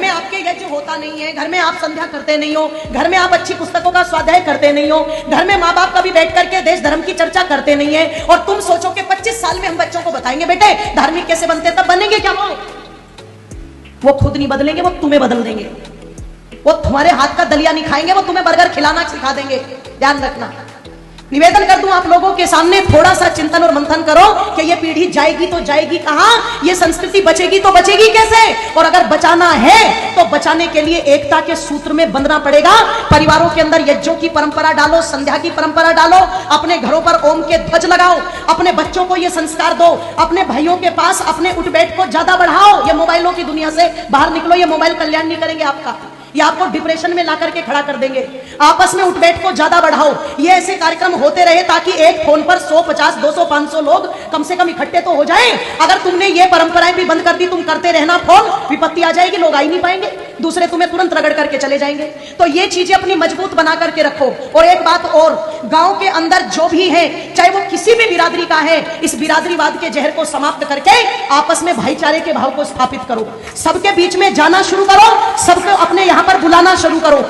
में आपके यज्ञ होता नहीं है, घर में आप संध्या करते नहीं हो, घर में आप अच्छी पुस्तकों का स्वाध्याय करते नहीं हो, घर में माँ बाप कभी बैठ करके देश धर्म की चर्चा करते नहीं है, और तुम सोचो कि 25 साल में हम बच्चों को बताएंगे बेटे धार्मिक कैसे बनते, तब बनेंगे क्या वो खुद नहीं बदलेंगे, वो तुम्हें बदल देंगे। वो तुम्हारे हाथ का दलिया नहीं खाएंगे, वो तुम्हें बर्गर खिलाना सिखा देंगे। ध्यान रखना। निवेदन कर दूं आप लोगों के सामने, थोड़ा सा चिंतन और मंथन करो कि ये पीढ़ी जाएगी तो जाएगी कहां, ये संस्कृति बचेगी तो बचेगी कैसे, और अगर बचाना है तो बचाने के लिए एकता के सूत्र में बंधना पड़ेगा। परिवारों के अंदर यज्ञों की परंपरा डालो, संध्या की परंपरा डालो, अपने घरों पर ओम के ध्वज लगाओ, अपने बच्चों को ये संस्कार दो, अपने भाइयों के पास अपने उठ बैठ को ज्यादा बढ़ाओ। ये मोबाइलों की दुनिया से बाहर निकलो, ये मोबाइल कल्याण नहीं करेंगे आपका, ये आपको डिप्रेशन में ला करके खड़ा कर देंगे। आपस में उठबैठ को ज्यादा बढ़ाओ। ये ऐसे कार्यक्रम होते रहे ताकि एक फोन पर 100, 50, 200, 500 लोग कम से कम इकट्ठे तो हो जाएं। अगर तुमने ये परंपराएं भी बंद कर दी, तुम करते रहना फोन, विपत्ति आ जाएगी, लोग आ ही नहीं पाएंगे, दूसरे तुम्हें तुरंत रगड़ करके चले जाएंगे। तो ये चीजें अपनी मजबूत बना करके रखो। और एक बात और, गांव के अंदर जो भी है, चाहे वो किसी भी बिरादरी का है, इस बिरादरीवाद के जहर को समाप्त करके आपस में भाईचारे के भाव को स्थापित करो। सबके बीच में जाना शुरू करो, सबको अपने यहां पर बुलाना शुरू करो।